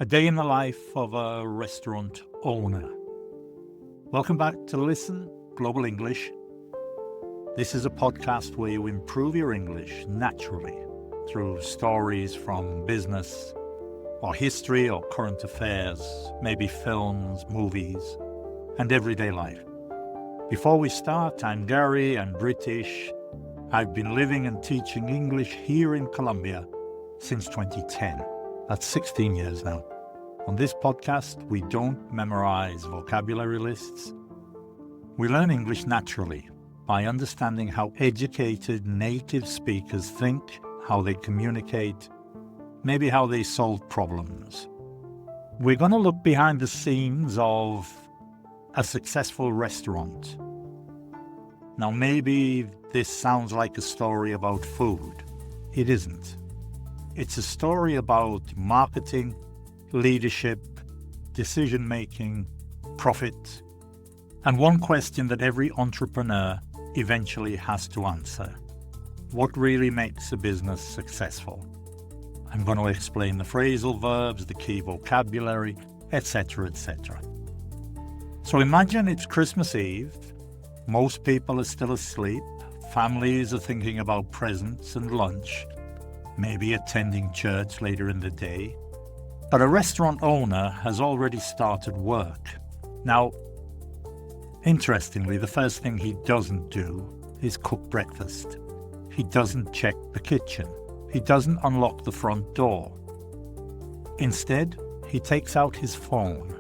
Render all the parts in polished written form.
A day in the life of a restaurant owner. Welcome back to Listen Global English. This is a podcast where you improve your English naturally through stories from business or history or current affairs, maybe films, movies, and everyday life. Before we start, I'm Gary, I'm British. I've been living and teaching English here in Colombia since 2010. That's 16 years now. On this podcast, we don't memorize vocabulary lists. We learn English naturally by understanding how educated native speakers think, how they communicate, maybe how they solve problems. We're going to look behind the scenes of a successful restaurant. Now, maybe this sounds like a story about food. It isn't. It's a story about marketing, leadership, decision-making, profit, and one question that every entrepreneur eventually has to answer. What really makes a business successful? I'm going to explain the phrasal verbs, the key vocabulary, etc., etc. So imagine it's Christmas Eve. Most people are still asleep. Families are thinking about presents and lunch, maybe attending church later in the day. But a restaurant owner has already started work. Now, interestingly, the first thing he doesn't do is cook breakfast. He doesn't check the kitchen. He doesn't unlock the front door. Instead, he takes out his phone.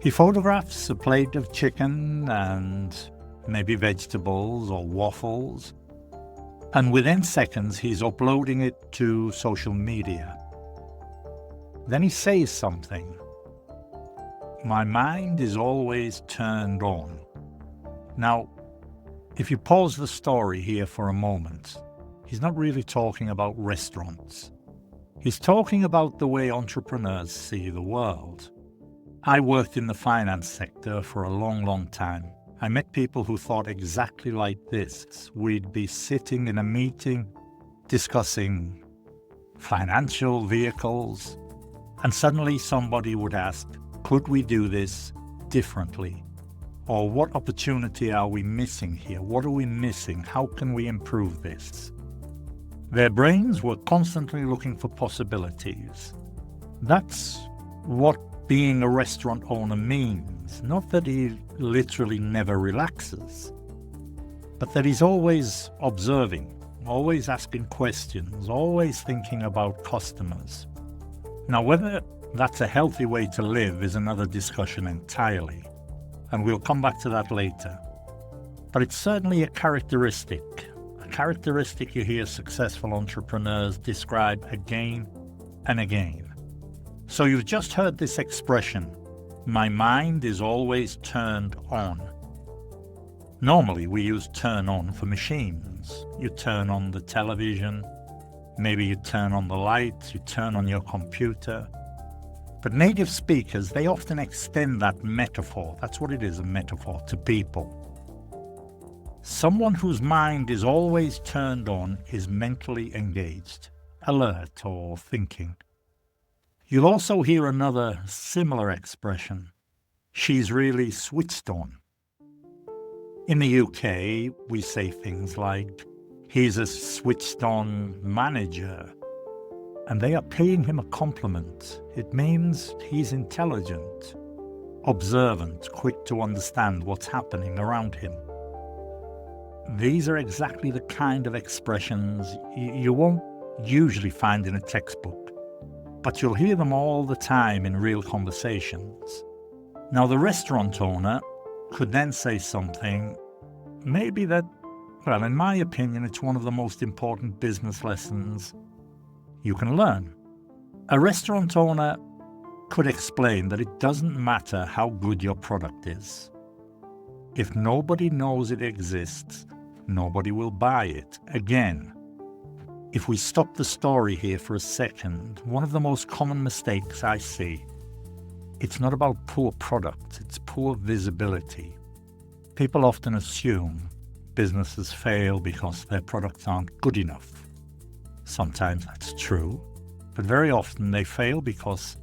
He photographs a plate of chicken and maybe vegetables or waffles, and within seconds he's uploading it to social media. Then he says something. My mind is always turned on. Now, if you pause the story here for a moment, he's not really talking about restaurants. He's talking about the way entrepreneurs see the world. I worked in the finance sector for a long time. I met people who thought exactly like this. We'd be sitting in a meeting discussing financial vehicles, and suddenly somebody would ask, could we do this differently? Or what opportunity are we missing here? What are we missing? How can we improve this? Their brains were constantly looking for possibilities. That's what being a restaurant owner means. Not that he literally never relaxes, but that he's always observing, always asking questions, always thinking about customers. Now, whether that's a healthy way to live is another discussion entirely, and we'll come back to that later. But it's certainly a characteristic you hear successful entrepreneurs describe again and again. So you've just heard this expression, my mind is always turned on. Normally we use turn on for machines. You turn on the television, maybe you turn on the lights, you turn on your computer. But native speakers, they often extend that metaphor, that's what it is, a metaphor, to people. Someone whose mind is always turned on is mentally engaged, alert or thinking. You'll also hear another similar expression, she's really switched on. In the UK, we say things like, he's a switched-on manager, and they are paying him a compliment. It means he's intelligent, observant, quick to understand what's happening around him. These are exactly the kind of expressions you won't usually find in a textbook, but you'll hear them all the time in real conversations. Now, the restaurant owner could then say something, maybe that, well, in my opinion, it's one of the most important business lessons you can learn. A restaurant owner could explain that it doesn't matter how good your product is. If nobody knows it exists, nobody will buy it. Again, if we stop the story here for a second, one of the most common mistakes I see, it's not about poor product, it's poor visibility. People often assume businesses fail because their products aren't good enough. Sometimes that's true, but very often they fail because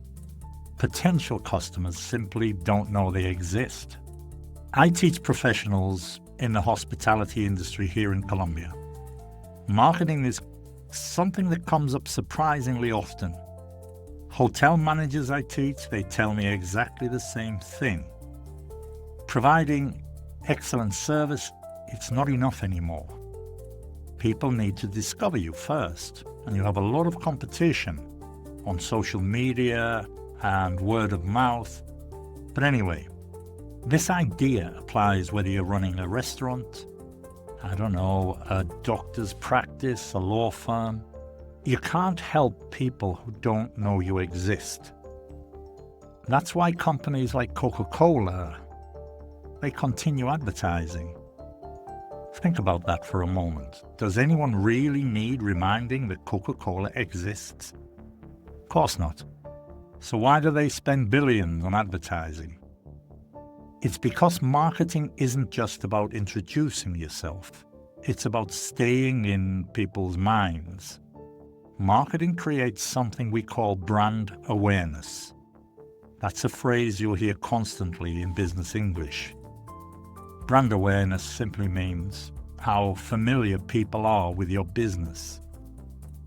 potential customers simply don't know they exist. I teach professionals in the hospitality industry here in Colombia. Marketing is something that comes up surprisingly often. Hotel managers I teach, they tell me exactly the same thing. Providing excellent service, it's not enough anymore. People need to discover you first, and you have a lot of competition on social media and word of mouth. But anyway, this idea applies whether you're running a restaurant, a doctor's practice, a law firm. You can't help people who don't know you exist. That's why companies like Coca-Cola, they continue advertising. Think about that for a moment. Does anyone really need reminding that Coca-Cola exists? Of course not. So why do they spend billions on advertising? It's because marketing isn't just about introducing yourself. It's about staying in people's minds. Marketing creates something we call brand awareness. That's a phrase you'll hear constantly in business English. Brand awareness simply means how familiar people are with your business.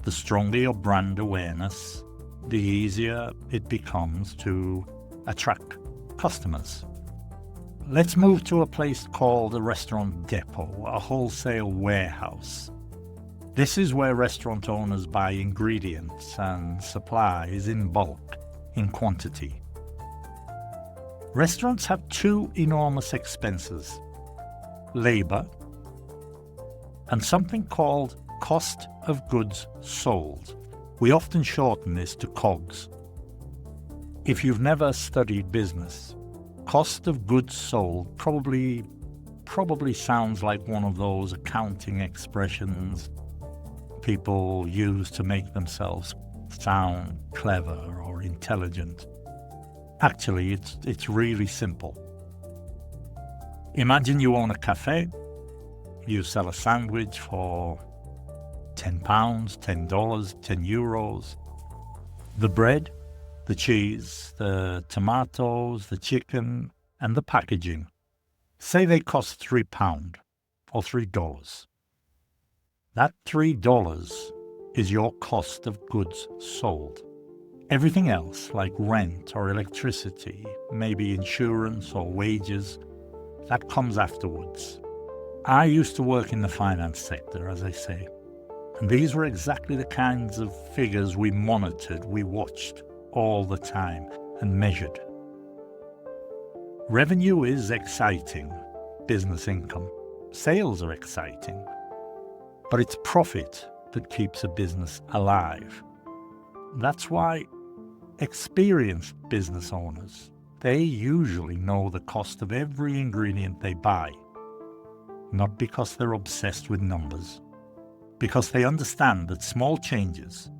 The stronger your brand awareness, the easier it becomes to attract customers. Let's move to a place called a restaurant depot, a wholesale warehouse. This is where restaurant owners buy ingredients and supplies in bulk, in quantity. Restaurants have two enormous expenses: labor and something called cost of goods sold. We often shorten this to COGS. If you've never studied business, cost of goods sold probably sounds like one of those accounting expressions people use to make themselves sound clever or intelligent. Actually, it's really simple. Imagine you own a cafe. You sell a sandwich for £10, $10, €10. The bread, the cheese, the tomatoes, the chicken, and the packaging. Say they cost £3 or $3. That $3 is your cost of goods sold. Everything else, like rent or electricity, maybe insurance or wages, that comes afterwards. I used to work in the finance sector, as I say, and these were exactly the kinds of figures we monitored, we watched all the time and measured. Revenue is exciting, business income. Sales are exciting, but it's profit that keeps a business alive. That's why experienced business owners, they usually know the cost of every ingredient they buy, not because they're obsessed with numbers, because they understand that small changes,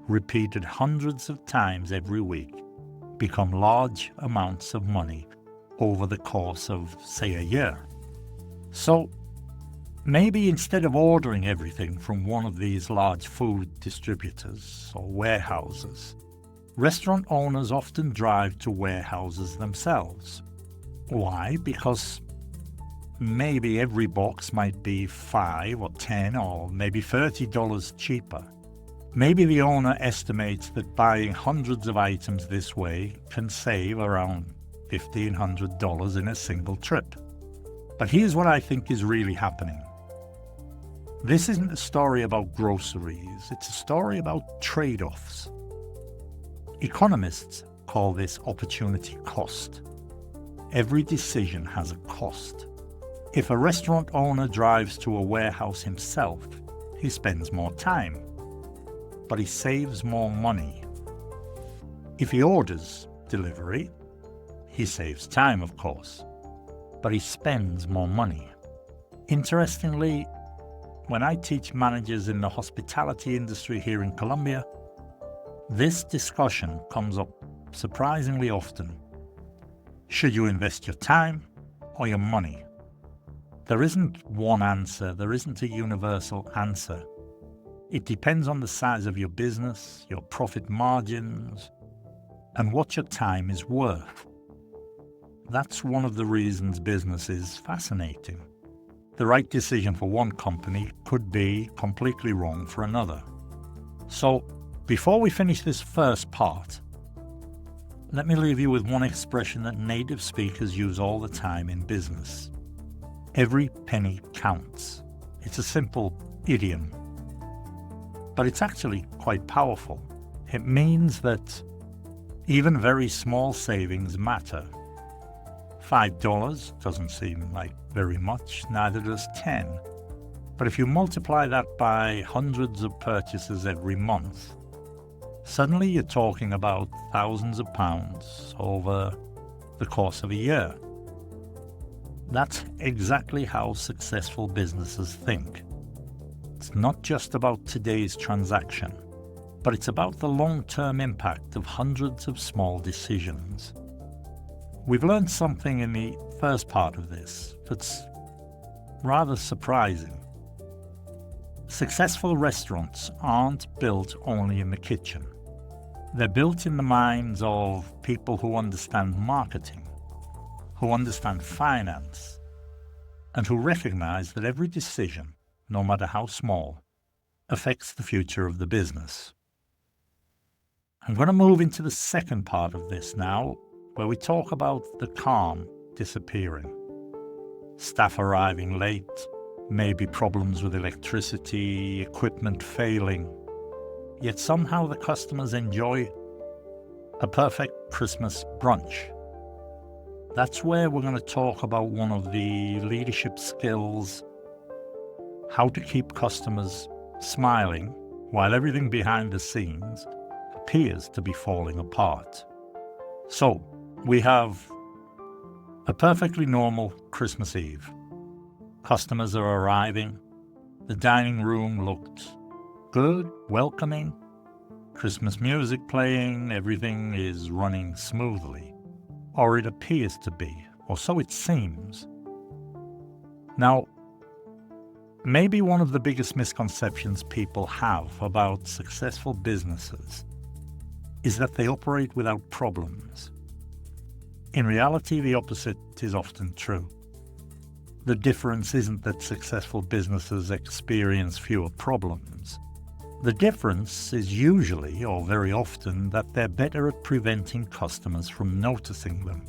repeated hundreds of times every week, become large amounts of money over the course of, say, a year. So maybe instead of ordering everything from one of these large food distributors or warehouses, restaurant owners often drive to warehouses themselves. Why? Because maybe every box might be $5 or $10 or maybe $30 cheaper. Maybe the owner estimates that buying hundreds of items this way can save around $1,500 in a single trip. But here's what I think is really happening. This isn't a story about groceries, it's a story about trade-offs. Economists call this opportunity cost. Every decision has a cost. If a restaurant owner drives to a warehouse himself, he spends more time, but he saves more money. If he orders delivery, he saves time, of course, but he spends more money. Interestingly, when I teach managers in the hospitality industry here in Colombia, this discussion comes up surprisingly often. Should you invest your time or your money? There isn't one answer, there isn't a universal answer. It depends on the size of your business, your profit margins, and what your time is worth. That's one of the reasons business is fascinating. The right decision for one company could be completely wrong for another. So, before we finish this first part, let me leave you with one expression that native speakers use all the time in business. Every penny counts. It's a simple idiom, but it's actually quite powerful. It means that even very small savings matter. $5 doesn't seem like very much, neither does 10. But if you multiply that by hundreds of purchases every month, suddenly you're talking about thousands of pounds over the course of a year. That's exactly how successful businesses think. It's not just about today's transaction, but it's about the long-term impact of hundreds of small decisions. We've learned something in the first part of this that's rather surprising. Successful restaurants aren't built only in the kitchen. They're built in the minds of people who understand marketing, who understand finance, and who recognize that every decision, no matter how small, affects the future of the business. I'm going to move into the second part of this now, where we talk about the calm disappearing. Staff arriving late, maybe problems with electricity, equipment failing, yet somehow the customers enjoy a perfect Christmas brunch. That's where we're going to talk about one of the leadership skills, how to keep customers smiling while everything behind the scenes appears to be falling apart. So, we have a perfectly normal Christmas Eve. Customers are arriving. The dining room looked good, welcoming. Christmas music playing, everything is running smoothly. Or it appears to be, or so it seems. Now, maybe one of the biggest misconceptions people have about successful businesses is that they operate without problems. In reality, the opposite is often true. The difference isn't that successful businesses experience fewer problems. The difference is usually, or very often, that they're better at preventing customers from noticing them.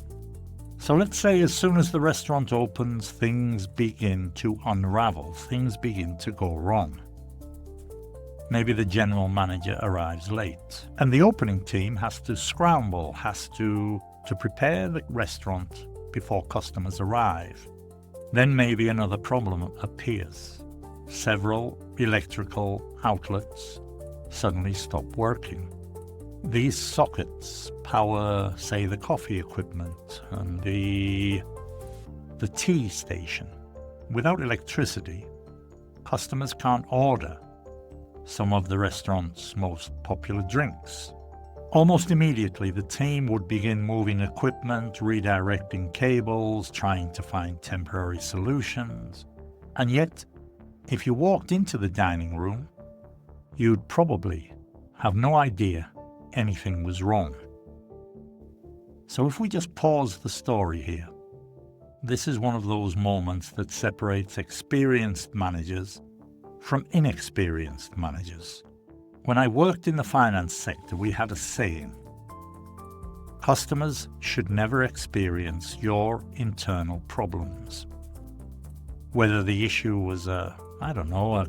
So let's say as soon as the restaurant opens, things begin to unravel, things begin to go wrong. Maybe the general manager arrives late, and the opening team has to scramble, has to prepare the restaurant before customers arrive. Then maybe another problem appears. Several electrical outlets suddenly stop working. These sockets power, say, the coffee equipment and the tea station. Without electricity, customers can't order some of the restaurant's most popular drinks. Almost immediately, the team would begin moving equipment, redirecting cables, trying to find temporary solutions. And yet, if you walked into the dining room, you'd probably have no idea anything was wrong. So if we just pause the story here, this is one of those moments that separates experienced managers from inexperienced managers. When I worked in the finance sector, we had a saying: customers should never experience your internal problems. Whether the issue was a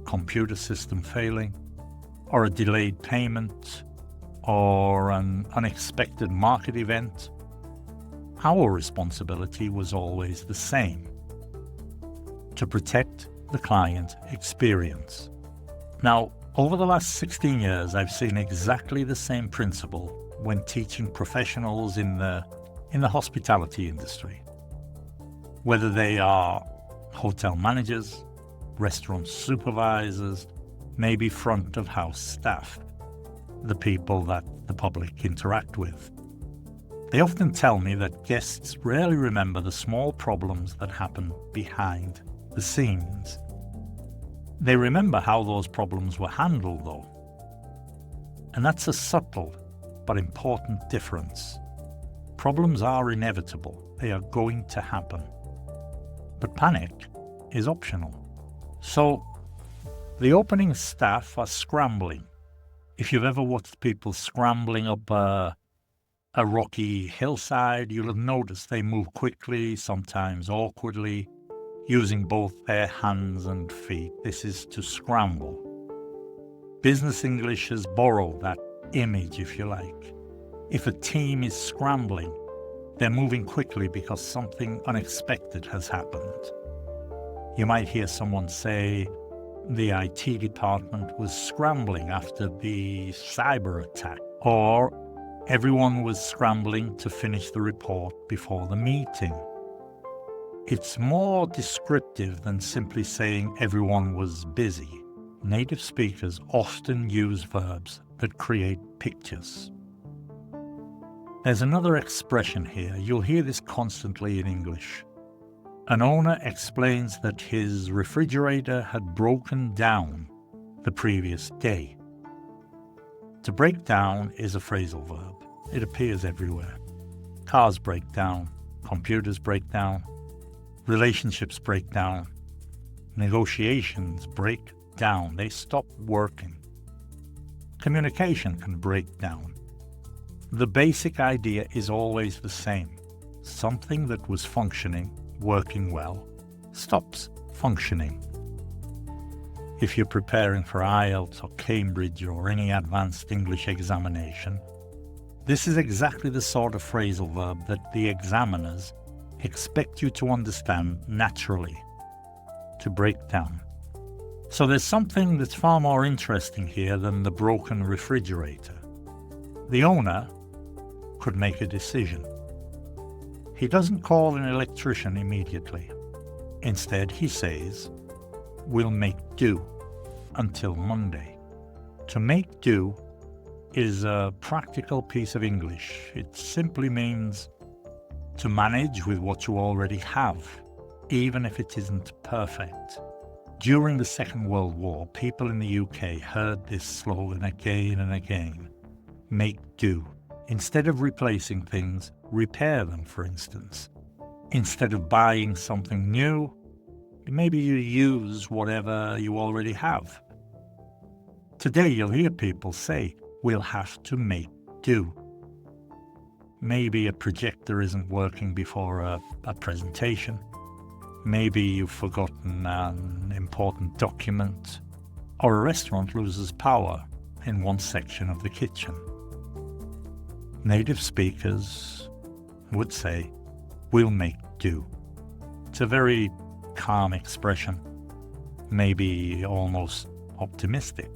computer system failing, or a delayed payment, or an unexpected market event, our responsibility was always the same: to protect the client experience. Now, over the last 16 years, I've seen exactly the same principle when teaching professionals in the hospitality industry. Whether they are hotel managers, restaurant supervisors, maybe front of house staff, the people that the public interact with. They often tell me that guests rarely remember the small problems that happen behind the scenes. They remember how those problems were handled, though. And that's a subtle but important difference. Problems are inevitable. They are going to happen. But panic is optional. So, the opening staff are scrambling. If you've ever watched people scrambling up a rocky hillside, you'll have noticed they move quickly, sometimes awkwardly, using both their hands and feet. This is to scramble. Business English has borrowed that image, if you like. If a team is scrambling, they're moving quickly because something unexpected has happened. You might hear someone say, the IT department was scrambling after the cyber attack, or everyone was scrambling to finish the report before the meeting. It's more descriptive than simply saying everyone was busy. Native speakers often use verbs that create pictures. There's another expression here. You'll hear this constantly in English. An owner explains that his refrigerator had broken down the previous day. To break down is a phrasal verb. It appears everywhere. Cars break down, computers break down, relationships break down, negotiations break down. They stop working. Communication can break down. The basic idea is always the same. Something that was functioning, working well, stops functioning. If you're preparing for IELTS or Cambridge or any advanced English examination, this is exactly the sort of phrasal verb that the examiners expect you to understand naturally, to break down. So there's something that's far more interesting here than the broken refrigerator. The owner could make a decision. He doesn't call an electrician immediately. Instead, he says, we'll make do until Monday. To make do is a practical piece of English. It simply means to manage with what you already have, even if it isn't perfect. During the Second World War, people in the UK heard this slogan again and again. Make do. Instead of replacing things, repair them, for instance. Instead of buying something new, maybe you use whatever you already have. Today you'll hear people say, we'll have to make do. Maybe a projector isn't working before a presentation. Maybe you've forgotten an important document. Or a restaurant loses power in one section of the kitchen. Native speakers would say, we'll make do. It's a very calm expression, maybe almost optimistic.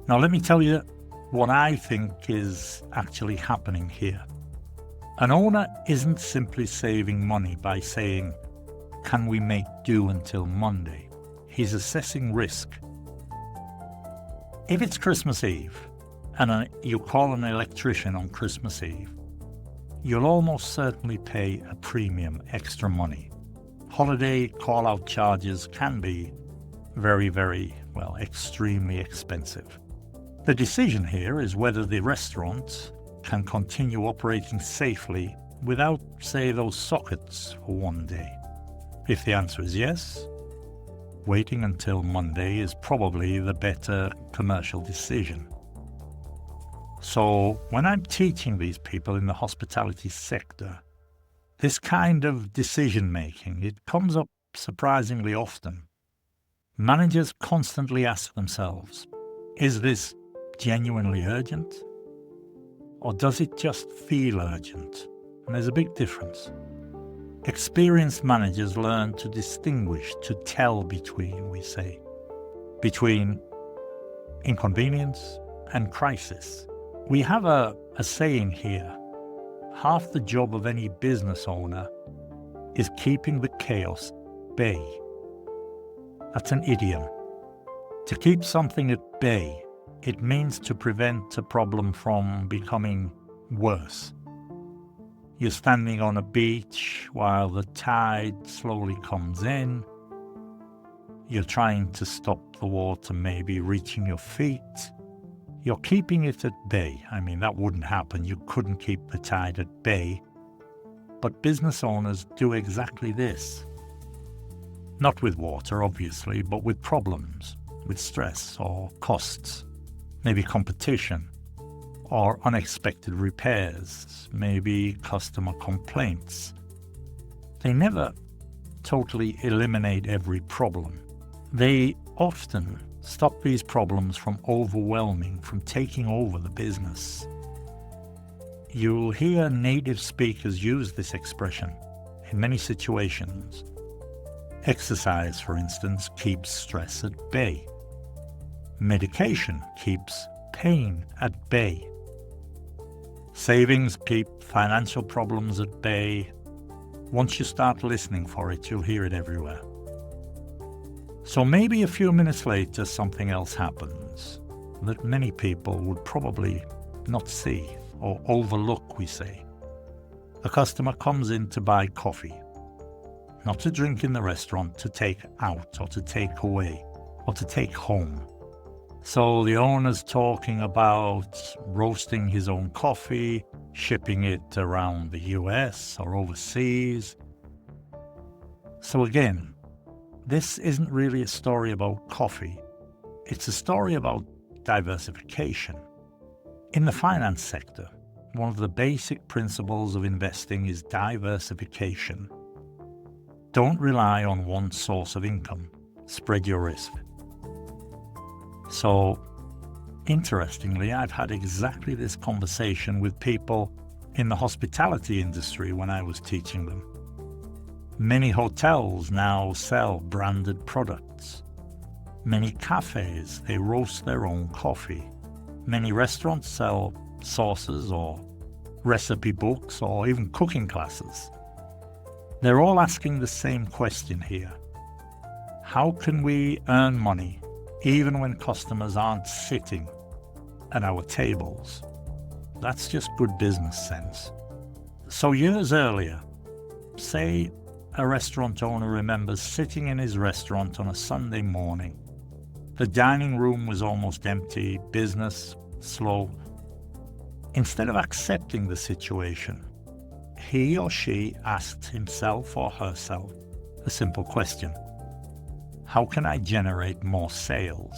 Now let me tell you what I think is actually happening here. An owner isn't simply saving money by saying, can we make do until Monday? He's assessing risk. If it's Christmas Eve, and you call an electrician on Christmas Eve, you'll almost certainly pay a premium, extra money. Holiday call-out charges can be very, extremely expensive. The decision here is whether the restaurant can continue operating safely without, say, those sockets for one day. If the answer is yes, waiting until Monday is probably the better commercial decision. So when I'm teaching these people in the hospitality sector, this kind of decision-making, it comes up surprisingly often. Managers constantly ask themselves, is this genuinely urgent? Or does it just feel urgent? And there's a big difference. Experienced managers learn to distinguish, to tell between, we say, between inconvenience and crisis. We have a saying here, half the job of any business owner is keeping the chaos at bay. That's an idiom. To keep something at bay, it means to prevent a problem from becoming worse. You're standing on a beach while the tide slowly comes in. You're trying to stop the water maybe reaching your feet. You're keeping it at bay. I mean, that wouldn't happen. You couldn't keep the tide at bay. But business owners do exactly this. Not with water, obviously, but with problems, with stress or costs, maybe competition or unexpected repairs, maybe customer complaints. They never totally eliminate every problem. They often stop these problems from overwhelming, from taking over the business. You'll hear native speakers use this expression in many situations. Exercise, for instance, keeps stress at bay. Medication keeps pain at bay. Savings keep financial problems at bay. Once you start listening for it, you'll hear it everywhere. So maybe a few minutes later, something else happens that many people would probably not see or overlook, we say. A customer comes in to buy coffee, not to drink in the restaurant, to take out or to take away or to take home. So the owner's talking about roasting his own coffee, shipping it around the US or overseas. So again, this isn't really a story about coffee. It's a story about diversification. In the finance sector, one of the basic principles of investing is diversification. Don't rely on one source of income. Spread your risk. So, interestingly, I've had exactly this conversation with people in the hospitality industry when I was teaching them. Many hotels now sell branded products. Many cafes, they roast their own coffee. Many restaurants sell sauces or recipe books or even cooking classes. They're all asking the same question here. How can we earn money even when customers aren't sitting at our tables? That's just good business sense. So years earlier, say a restaurant owner remembers sitting in his restaurant on a Sunday morning. The dining room was almost empty, business slow. Instead of accepting the situation, he or she asked himself or herself a simple question. How can I generate more sales?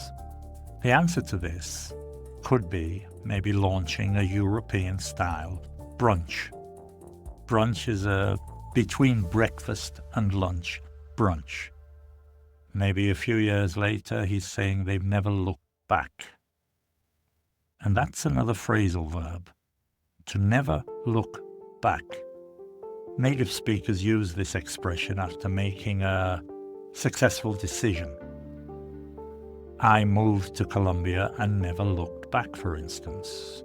The answer to this could be maybe launching a European-style brunch. Brunch is a between breakfast and lunch brunch. Maybe a few years later, he's saying they've never looked back. And that's another phrasal verb, to never look back. Native speakers use this expression after making a successful decision. I moved to Colombia and never looked back, for instance.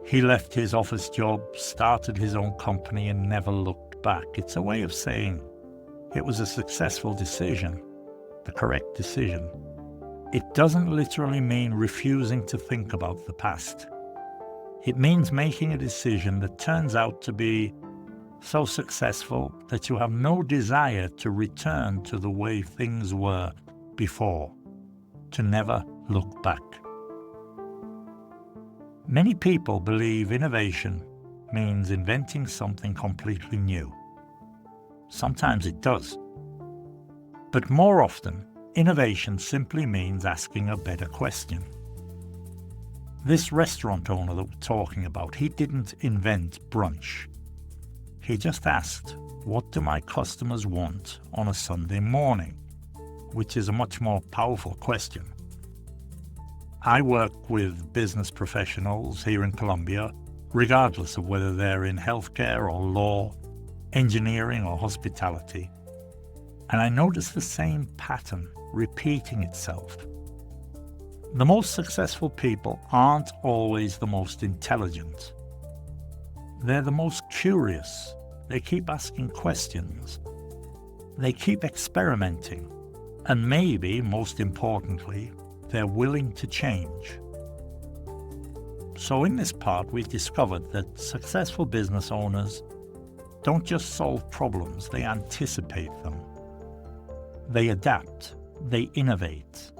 He left his office job, started his own company and never looked back. It's a way of saying it was a successful decision, the correct decision. It doesn't literally mean refusing to think about the past. It means making a decision that turns out to be so successful that you have no desire to return to the way things were before, to never look back. Many people believe innovation means inventing something completely new. Sometimes it does. But more often, innovation simply means asking a better question. This restaurant owner that we're talking about, he didn't invent brunch. He just asked, what do my customers want on a Sunday morning? Which is a much more powerful question. I work with business professionals here in Colombia, regardless of whether they're in healthcare or law, engineering or hospitality. And I notice the same pattern repeating itself. The most successful people aren't always the most intelligent. They're the most curious. They keep asking questions. They keep experimenting. And maybe, most importantly, they're willing to change. So in this part, we've discovered that successful business owners don't just solve problems, they anticipate them. They adapt, they innovate.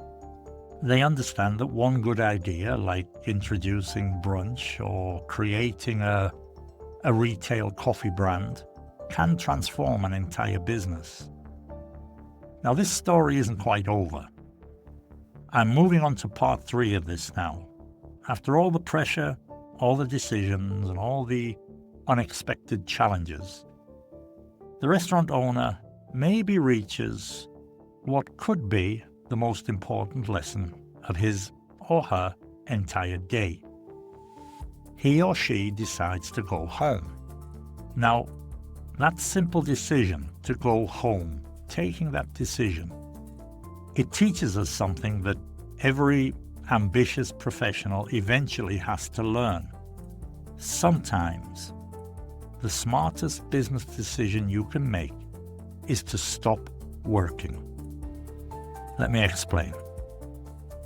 They understand that one good idea, like introducing brunch or creating a retail coffee brand, can transform an entire business. Now, this story isn't quite over. I'm moving on to part 3 of this now. After all the pressure, all the decisions, and all the unexpected challenges, the restaurant owner maybe reaches what could be the most important lesson of his or her entire day. He or she decides to go home. Now, that simple decision to go home, taking that decision, it teaches us something that every ambitious professional eventually has to learn. Sometimes, the smartest business decision you can make is to stop working. Let me explain.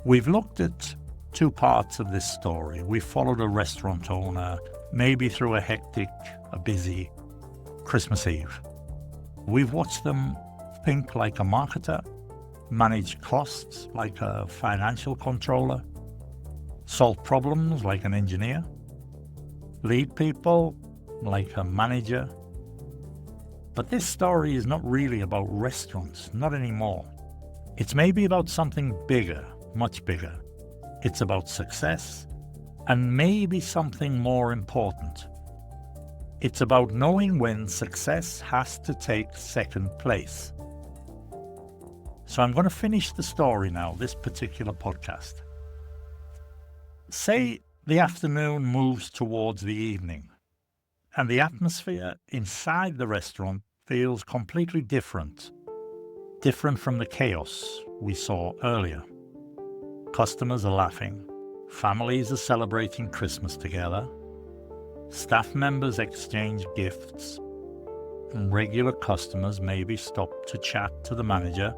We've looked at 2 parts of this story. We followed a restaurant owner, maybe through a hectic, a busy Christmas Eve. We've watched them think like a marketer, manage costs like a financial controller, solve problems like an engineer, lead people like a manager. But this story is not really about restaurants, not anymore. It's maybe about something bigger, much bigger. It's about success, and maybe something more important. It's about knowing when success has to take second place. So I'm going to finish the story now, this particular podcast. Say the afternoon moves towards the evening, and the atmosphere inside the restaurant feels completely different from the chaos we saw earlier. Customers are laughing, families are celebrating Christmas together, staff members exchange gifts, and regular customers maybe stop to chat to the manager.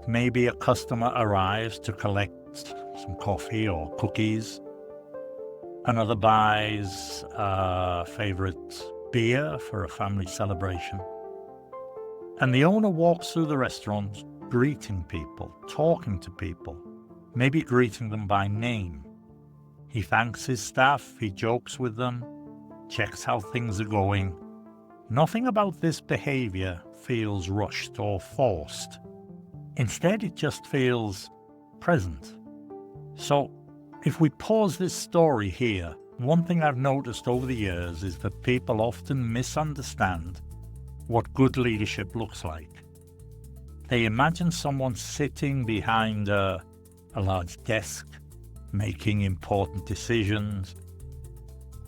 Maybe a customer arrives to collect some coffee or cookies. Another buys a favorite beer for a family celebration. And the owner walks through the restaurant, greeting people, talking to people, maybe greeting them by name. He thanks his staff, he jokes with them, checks how things are going. Nothing about this behavior feels rushed or forced. Instead, it just feels present. So, if we pause this story here, one thing I've noticed over the years is that people often misunderstand what good leadership looks like. They imagine someone sitting behind a large desk, making important decisions.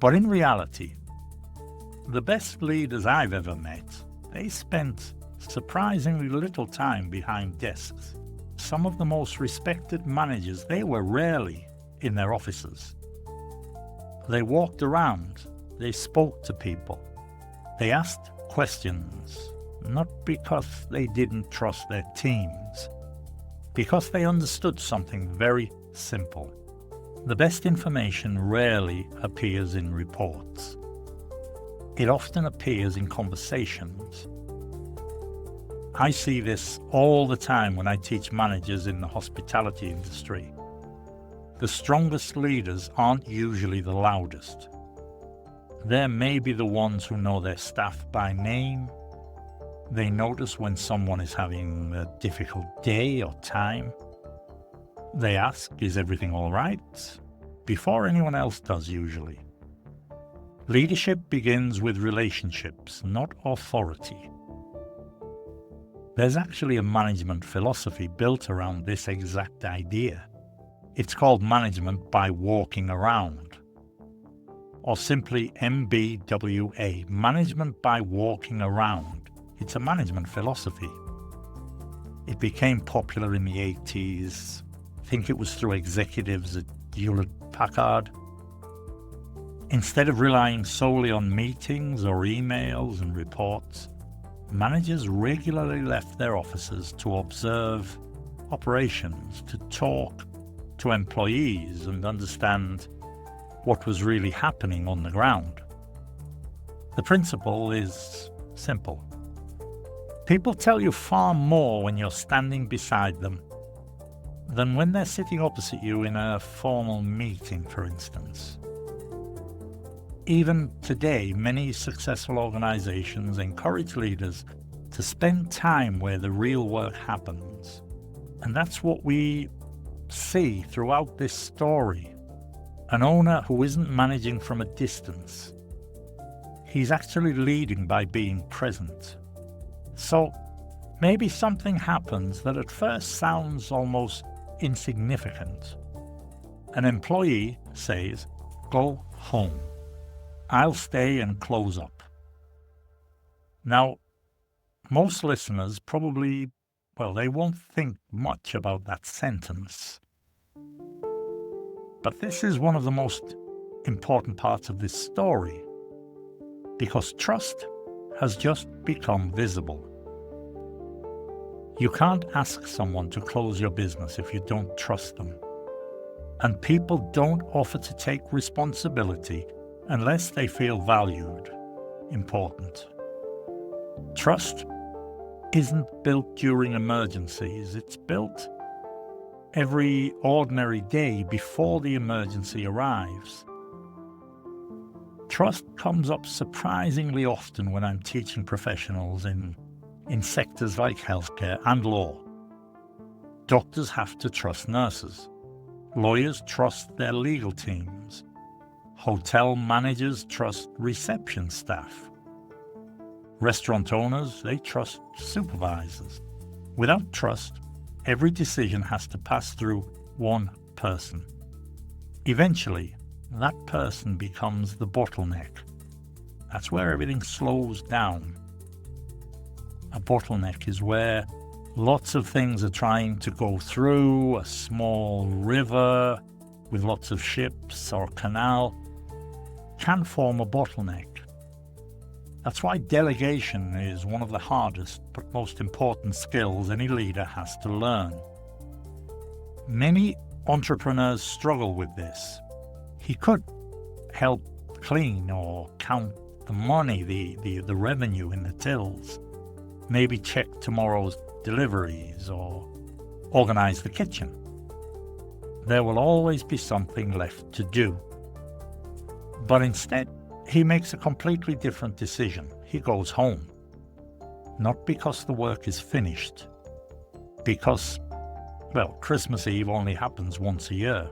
But in reality, the best leaders I've ever met, they spent surprisingly little time behind desks. Some of the most respected managers, they were rarely in their offices. They walked around, they spoke to people, they asked questions, not because they didn't trust their teams, because they understood something very simple. The best information rarely appears in reports. It often appears in conversations. I see this all the time when I teach managers in the hospitality industry. The strongest leaders aren't usually the loudest. They're maybe the ones who know their staff by name. They notice when someone is having a difficult day or time. They ask, "Is everything all right?" before anyone else does usually. Leadership begins with relationships, not authority. There's actually a management philosophy built around this exact idea. It's called management by walking around, or simply MBWA, management by walking around. It's a management philosophy. It became popular in the 80s. I think it was through executives at Hewlett-Packard. Instead of relying solely on meetings or emails and reports, managers regularly left their offices to observe operations, to talk to employees and understand what was really happening on the ground. The principle is simple. People tell you far more when you're standing beside them than when they're sitting opposite you in a formal meeting, for instance. Even today, many successful organizations encourage leaders to spend time where the real work happens. And that's what we see throughout this story. An owner who isn't managing from a distance. He's actually leading by being present. So maybe something happens that at first sounds almost insignificant. An employee says, "Go home. I'll stay and close up." Now, most listeners probably, they won't think much about that sentence. But this is one of the most important parts of this story, because trust has just become visible. You can't ask someone to close your business if you don't trust them. And people don't offer to take responsibility unless they feel valued, important. Trust isn't built during emergencies. It's built every ordinary day before the emergency arrives. Trust comes up surprisingly often when I'm teaching professionals in sectors like healthcare and law. Doctors have to trust nurses. Lawyers trust their legal teams. Hotel managers trust reception staff. Restaurant owners, they trust supervisors. Without trust, every decision has to pass through one person. Eventually, that person becomes the bottleneck. That's where everything slows down. A bottleneck is where lots of things are trying to go through a small river with lots of ships or canal can form a bottleneck. That's why delegation is one of the hardest but most important skills any leader has to learn. Many entrepreneurs struggle with this. He could help clean or count the money, the revenue in the tills, maybe check tomorrow's deliveries or organize the kitchen. There will always be something left to do. But instead, he makes a completely different decision. He goes home. Not because the work is finished. Because, Christmas Eve only happens once a year.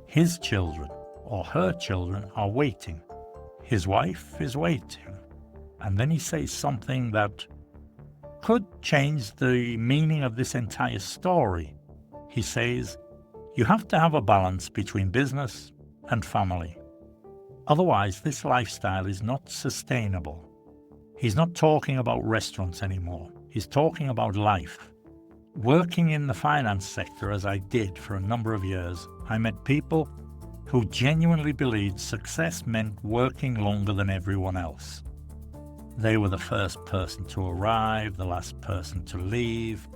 His children or her children are waiting. His wife is waiting. And then he says something that could change the meaning of this entire story. He says, you have to have a balance between business and family. Otherwise, this lifestyle is not sustainable. He's not talking about restaurants anymore. He's talking about life. Working in the finance sector, as I did for a number of years, I met people who genuinely believed success meant working longer than everyone else. They were the first person to arrive, the last person to leave,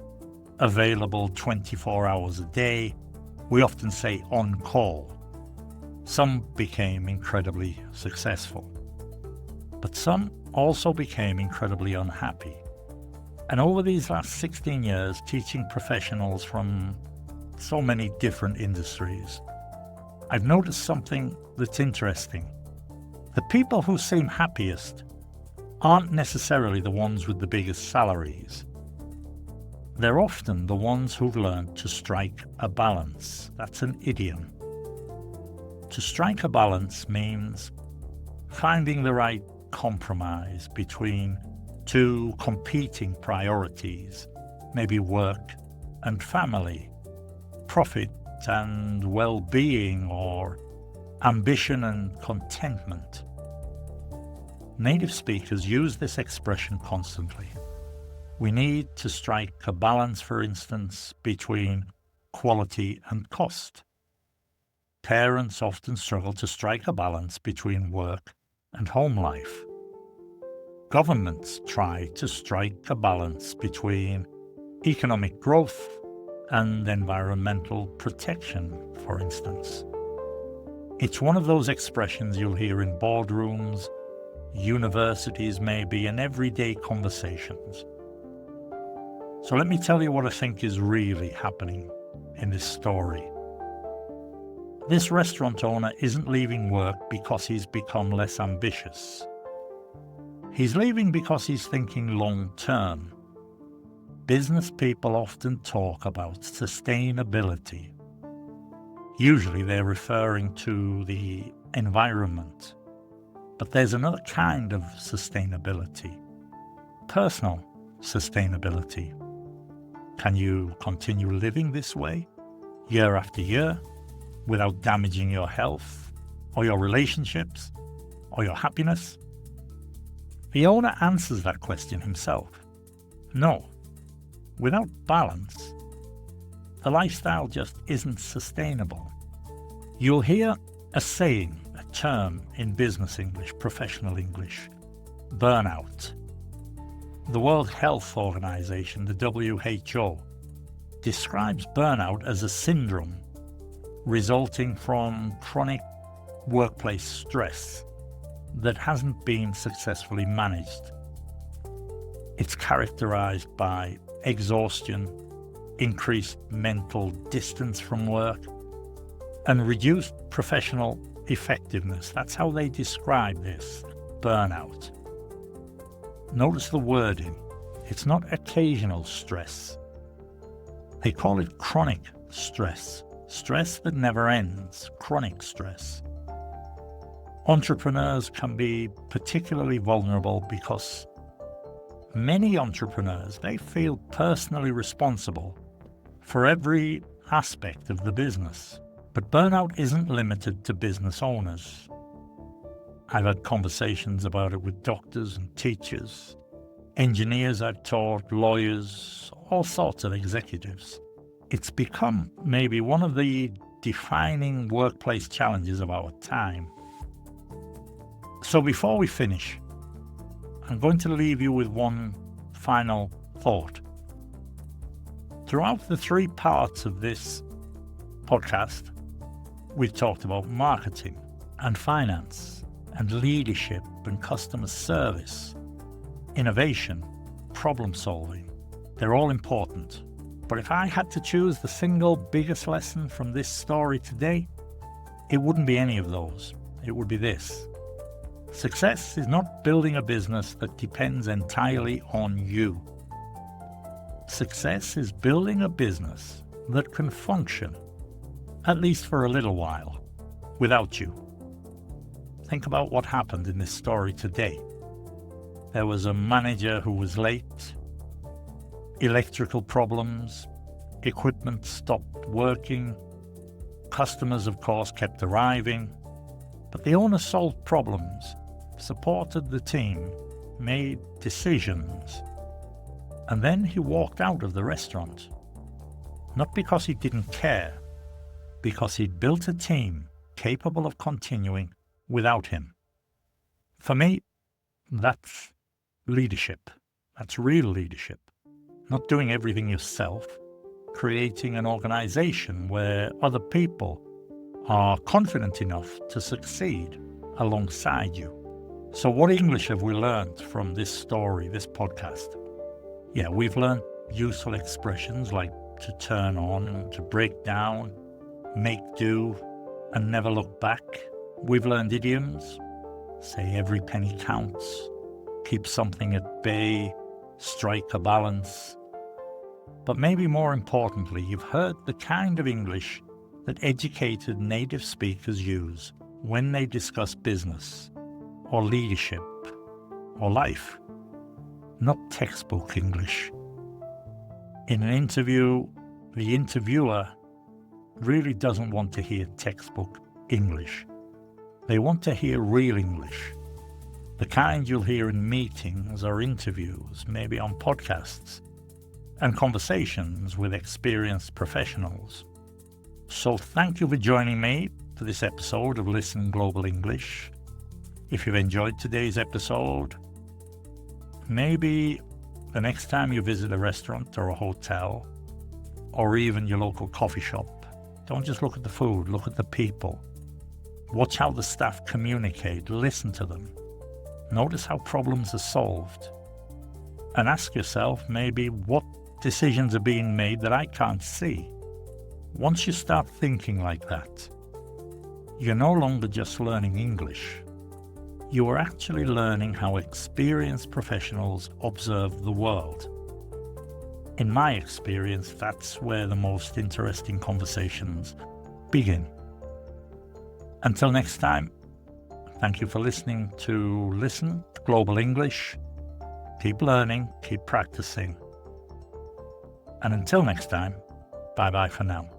available 24 hours a day. We often say on call. Some became incredibly successful, but some also became incredibly unhappy. And over these last 16 years, teaching professionals from so many different industries, I've noticed something that's interesting. The people who seem happiest aren't necessarily the ones with the biggest salaries. They're often the ones who've learned to strike a balance. That's an idiom. To strike a balance means finding the right compromise between two competing priorities, maybe work and family, profit and well-being, or ambition and contentment. Native speakers use this expression constantly. We need to strike a balance, for instance, between quality and cost. Parents often struggle to strike a balance between work and home life. Governments try to strike a balance between economic growth and environmental protection, for instance. It's one of those expressions you'll hear in boardrooms, universities maybe, and everyday conversations. So let me tell you what I think is really happening in this story. This restaurant owner isn't leaving work because he's become less ambitious. He's leaving because he's thinking long term. Business people often talk about sustainability. Usually they're referring to the environment. But there's another kind of sustainability. Personal sustainability. Can you continue living this way, year after year, without damaging your health, or your relationships, or your happiness? The owner answers that question himself. No. Without balance, the lifestyle just isn't sustainable. You'll hear a saying, a term in business English, professional English, burnout. The World Health Organization, the WHO, describes burnout as a syndrome resulting from chronic workplace stress that hasn't been successfully managed. It's characterized by exhaustion, increased mental distance from work, and reduced professional effectiveness. That's how they describe this, burnout. Notice the wording. It's not occasional stress. They call it chronic stress. Stress that never ends, chronic stress. Entrepreneurs can be particularly vulnerable because many entrepreneurs, they feel personally responsible for every aspect of the business. But burnout isn't limited to business owners. I've had conversations about it with doctors and teachers, engineers I've taught, lawyers, all sorts of executives. It's become maybe one of the defining workplace challenges of our time. So before we finish, I'm going to leave you with one final thought. Throughout the 3 parts of this podcast, we've talked about marketing and finance and leadership and customer service, innovation, problem solving. They're all important. But if I had to choose the single biggest lesson from this story today, it wouldn't be any of those. It would be this. Success is not building a business that depends entirely on you. Success is building a business that can function, at least for a little while, without you. Think about what happened in this story today. There was a manager who was late, electrical problems, equipment stopped working, customers, of course, kept arriving, but the owner solved problems, supported the team, made decisions, and then he walked out of the restaurant. Not because he didn't care, because he'd built a team capable of continuing without him. For me, that's leadership. That's real leadership. Not doing everything yourself, creating an organization where other people are confident enough to succeed alongside you. So what English have we learned from this story, this podcast? Yeah, we've learned useful expressions like to turn on, to break down, make do, and never look back. We've learned idioms, say every penny counts, keep something at bay, strike a balance. But maybe more importantly, you've heard the kind of English that educated native speakers use when they discuss business, or leadership, or life. Not textbook English. In an interview, the interviewer really doesn't want to hear textbook English. They want to hear real English, the kind you'll hear in meetings or interviews, maybe on podcasts, and conversations with experienced professionals. So thank you for joining me for this episode of Listen Global English. If you've enjoyed today's episode, maybe the next time you visit a restaurant or a hotel, or even your local coffee shop, don't just look at the food, look at the people. Watch how the staff communicate, listen to them. Notice how problems are solved. And ask yourself maybe what decisions are being made that I can't see. Once you start thinking like that, you're no longer just learning English. You are actually learning how experienced professionals observe the world. In my experience, that's where the most interesting conversations begin. Until next time, thank you for listening to Listen Global English. Keep learning, keep practicing. And until next time, bye-bye for now.